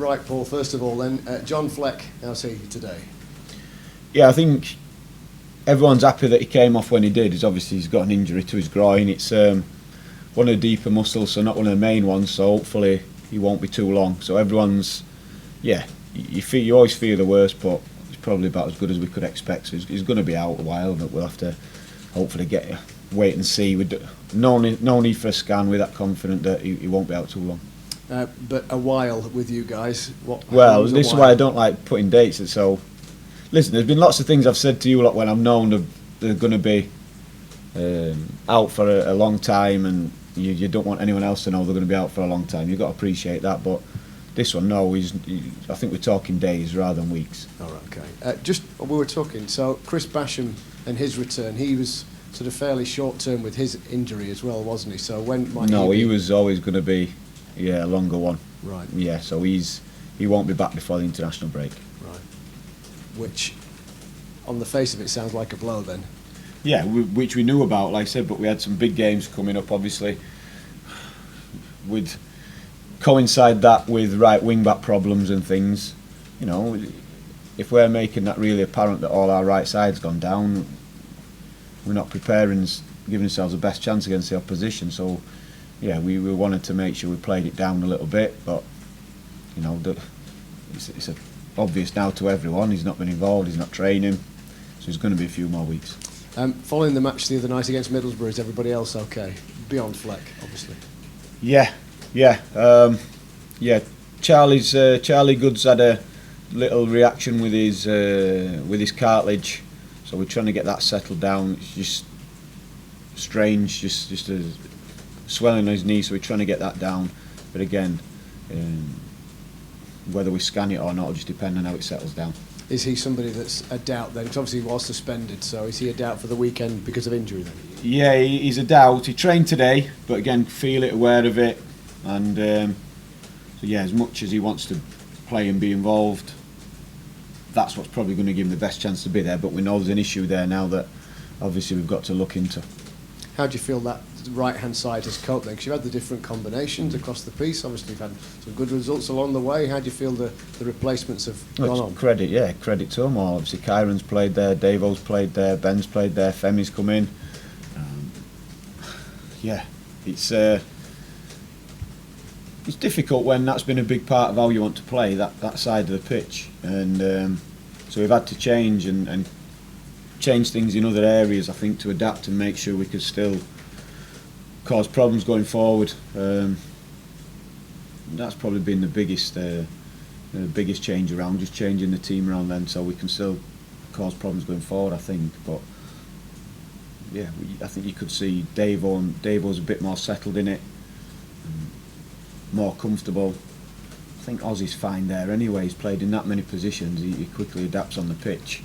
right, Paul, first of all then, John Fleck, how's he today? Yeah, I think everyone's happy that he came off when he did. He's got an injury to his groin. It's one of the deeper muscles, so not one of the main ones, so hopefully he won't be too long. So everyone's, you always fear the worst, but it's probably about as good as we could expect. So he's going to be out a while, but we'll have to hopefully wait and see. No need for a scan. We're that confident that he won't be out too long. But a while with you guys. Well, this is why I don't like putting dates. So, listen, there's been lots of things I've said to you when I've known they're going to be out for a long time, and you don't want anyone else to know they're going to be out for a long time. You've got to appreciate that. But this one, no, I think we're talking days rather than weeks. All right, okay. We were talking. So Chris Basham and his return, he was sort of fairly short term with his injury as well, wasn't he? So when might he was always going to be a longer one. Right. Yeah, so he won't be back before the international break. Right. Which, on the face of it, sounds like a blow then. Yeah, which we knew about, like I said, but we had some big games coming up, obviously. With coincide that with right wing back problems and things, if we're making that really apparent that all our right side's gone down, we're not preparing, giving ourselves the best chance against the opposition. So, yeah, we wanted to make sure we played it down a little bit, but it's obvious now to everyone. He's not been involved. He's not training, so it's going to be a few more weeks. Following the match the other night against Middlesbrough, is everybody else okay? Beyond Fleck, obviously. Yeah. Charlie Goods had a little reaction with his cartilage, so we're trying to get that settled down. It's just strange, just a swelling on his knee, so we're trying to get that down. But again, whether we scan it or not will just depend on how it settles down. Is he somebody that's a doubt then? Because obviously he was suspended, so is he a doubt for the weekend because of injury then? Yeah, he's a doubt. He trained today, but again, feel it, aware of it, and so yeah, as much as he wants to play and be involved, that's what's probably going to give him the best chance to be there. But we know there's an issue there now that obviously we've got to look into. How do you feel that right-hand side has coped then? Because you've had the different combinations across the piece. Obviously, you've had some good results along the way. How do you feel the replacements have gone on? Credit to them all. Obviously, Kyron's played there, Davo's played there, Ben's played there, Femi's come in. It's difficult when that's been a big part of how you want to play, that side of the pitch. And so we've had to change and change things in other areas, I think, to adapt and make sure we could still cause problems going forward. That's probably been the biggest change around, just changing the team around then so we can still cause problems going forward, I think. But yeah, I think you could see Davo's a bit more settled in it, more comfortable. I think Ozzy's fine there anyway. He's played in that many positions. He quickly adapts on the pitch,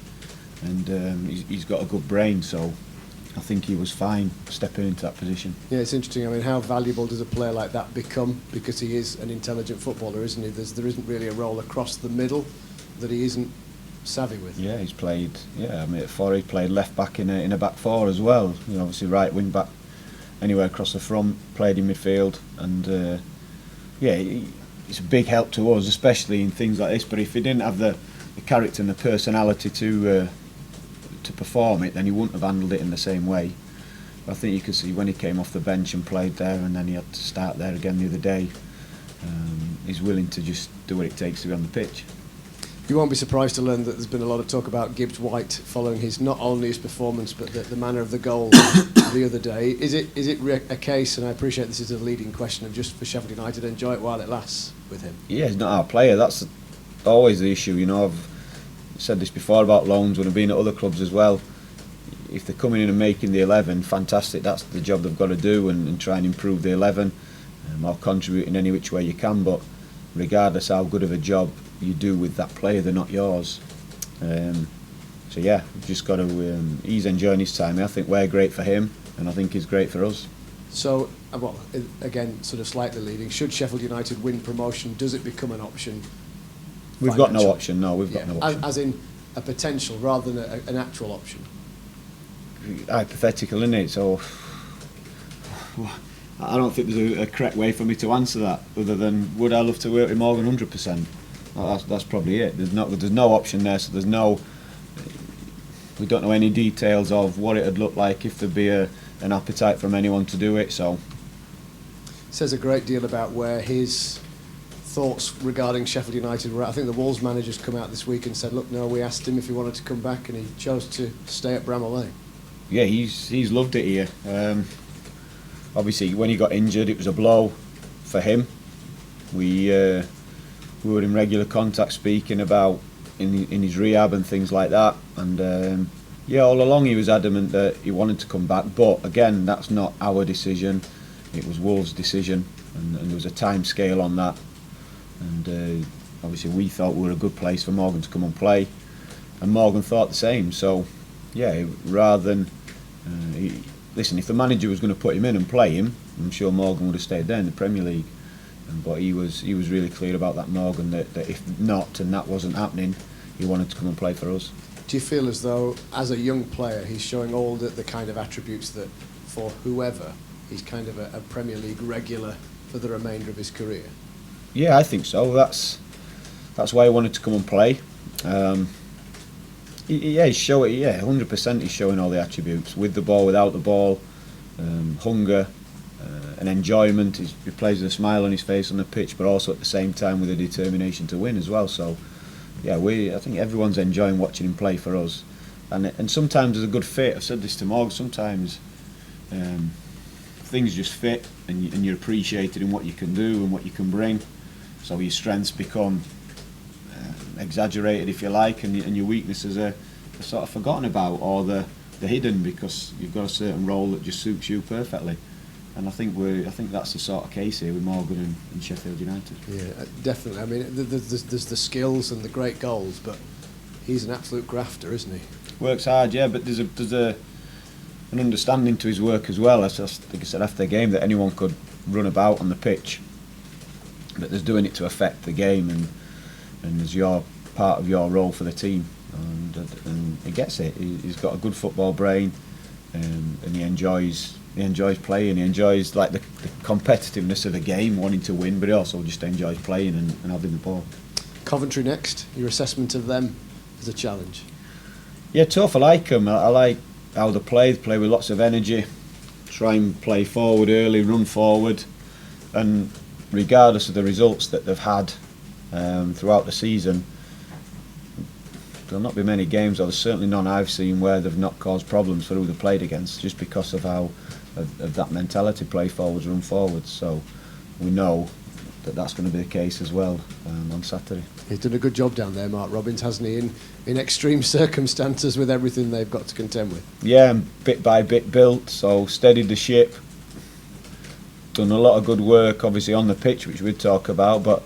and he's got a good brain, so I think he was fine stepping into that position. Yeah, it's interesting. I mean, how valuable does a player like that become? Because he is an intelligent footballer, isn't he? There isn't really a role across the middle that he isn't savvy with. Yeah, he's played. Yeah, I mean, at four he played left back in a back four as well. Obviously right wing back, anywhere across the front. Played in midfield, and it's a big help to us, especially in things like this. But if he didn't have the character and the personality to perform it, then he wouldn't have handled it in the same way. But I think you could see when he came off the bench and played there, and then he had to start there again the other day. He's willing to just do what it takes to be on the pitch. You won't be surprised to learn that there's been a lot of talk about Gibbs White following not only his performance but the manner of the goal the other day. Is it a case, and I appreciate this is a leading question, of just for Sheffield United enjoy it while it lasts with him? Yeah, he's not our player. That's always the issue. I've said this before about loans when I've been at other clubs as well. If they're coming in and making the 11, fantastic. That's the job they've got to do, and try and improve the 11 or contribute in any which way you can. But regardless how good of a job you do with that player, they're not yours. So yeah, we've just got to. He's enjoying his time. I think we're great for him, and I think he's great for us. So, again, sort of slightly leading. Should Sheffield United win promotion, does it become an option? We've got no option. No, we've got no option. As in a potential rather than an actual option. Hypothetical, isn't it? So I don't think there's a correct way for me to answer that, other than would I love to work with Morgan 100%. That's probably it. There's no option there, so we don't know any details of what it'd look like if there'd be an appetite from anyone to do it. So says a great deal about where his thoughts regarding Sheffield United were at. I think the Wolves manager's come out this week and said, look, no, we asked him if he wanted to come back and he chose to stay at Bramall Lane. Yeah, he's loved it here. Obviously, when he got injured, it was a blow for him. We were in regular contact, speaking about in his rehab and things like that. And all along he was adamant that he wanted to come back. But again, that's not our decision. It was Wolves' decision, and there was a time scale on that. And obviously, we thought we were a good place for Morgan to come and play, and Morgan thought the same. So, yeah, rather than listen, if the manager was going to put him in and play him, I'm sure Morgan would have stayed there in the Premier League. But he was really clear about that, Morgan, that if not, and that wasn't happening, he wanted to come and play for us. Do you feel as though, as a young player, he's showing all the kind of attributes that, for whoever, he's kind of a Premier League regular for the remainder of his career? Yeah, I think so. That's why he wanted to come and play. He's showing. Yeah, 100%. He's showing all the attributes, with the ball, without the ball, hunger, and enjoyment. He plays with a smile on his face on the pitch, but also at the same time with a determination to win as well. So, yeah, I think everyone's enjoying watching him play for us. And sometimes there's a good fit. I've said this to Morgan. Sometimes things just fit, and you're appreciated in what you can do and what you can bring. So your strengths become exaggerated, if you like, and your weaknesses are sort of forgotten about, or they're hidden because you've got a certain role that just suits you perfectly. And I think that's the sort of case here with Morgan and Sheffield United. Yeah, definitely. I mean, there's the skills and the great goals, but he's an absolute grafter, isn't he? Works hard, yeah, but there's an understanding to his work as well. I think I said after the game that anyone could run about on the pitch, but there's doing it to affect the game, and as your part of your role for the team, and he gets it. He's got a good football brain, and he enjoys playing. He enjoys like the competitiveness of the game, wanting to win, but he also just enjoys playing and having the ball. Coventry next. Your assessment of them as a challenge? Yeah, tough. I like them. I like how they play with lots of energy, try and play forward early, run forward, and regardless of the results that they've had throughout the season, there'll not be many games, or there's certainly none I've seen, where they've not caused problems for who they've played against, just because of that mentality, play forwards, run forwards. So we know that that's going to be the case as well on Saturday. He's done a good job down there, Mark Robbins, hasn't he, in extreme circumstances with everything they've got to contend with. Yeah, and bit by bit built, so steadied the ship, done a lot of good work obviously on the pitch, which we'd talk about, but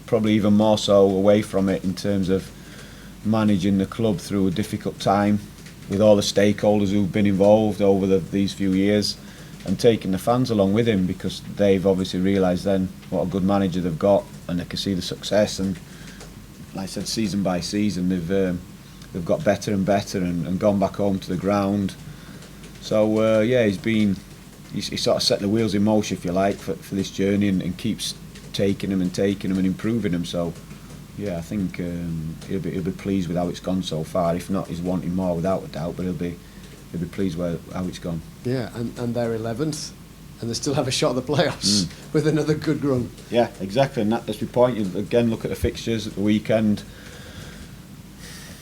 probably even more so away from it, in terms of managing the club through a difficult time with all the stakeholders who've been involved over these few years, and taking the fans along with him, because they've obviously realised then what a good manager they've got, and they can see the success. And like I said, season by season they've got better and better, and gone back home to the ground. So he's sort of set the wheels in motion, if you like, for this journey, and keeps taking them and improving them. So yeah, I think he'll be pleased with how it's gone so far. If not, he's wanting more without a doubt, but he'll be pleased with how it's gone. Yeah, and they're 11th, and they still have a shot at the playoffs with another good run. Yeah, exactly, and that's the point. You again look at the fixtures at the weekend.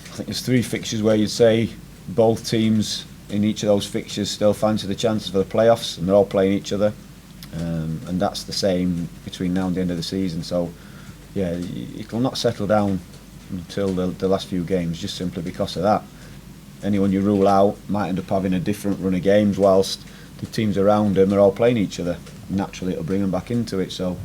I think there's 3 fixtures where you'd say both teams in each of those fixtures still fancy the chances for the playoffs, and they're all playing each other, and that's the same between now and the end of the season. So yeah, it will not settle down until the last few games, just simply because of that. Anyone you rule out might end up having a different run of games, whilst the teams around them are all playing each other. Naturally, it'll bring them back into it. So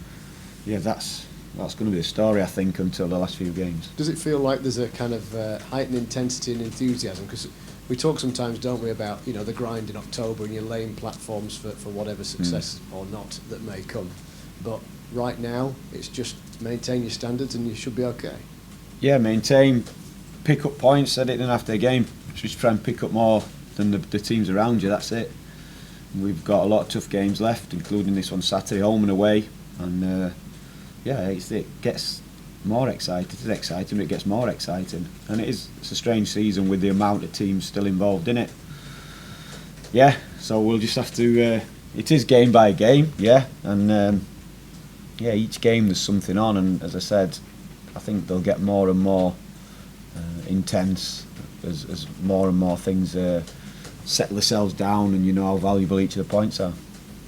yeah, that's going to be the story, I think, until the last few games. Does it feel like there's a kind of heightened intensity and enthusiasm? Because we talk sometimes, don't we, about the grind in October, and you're laying platforms for whatever success or not that may come. But right now, it's just maintain your standards and you should be okay. Yeah, maintain, pick up points. Said it in after the game. Just try and pick up more than the teams around you. That's it. We've got a lot of tough games left, including this one Saturday, home and away. And it gets more excited. It's exciting, but it gets more exciting. And it's a strange season with the amount of teams still involved in it. Yeah, so we'll just have to. It is game by game, yeah, and yeah, each game there's something on, and as I said, I think they'll get more and more intense as more and more things settle themselves down, and you know how valuable each of the points are.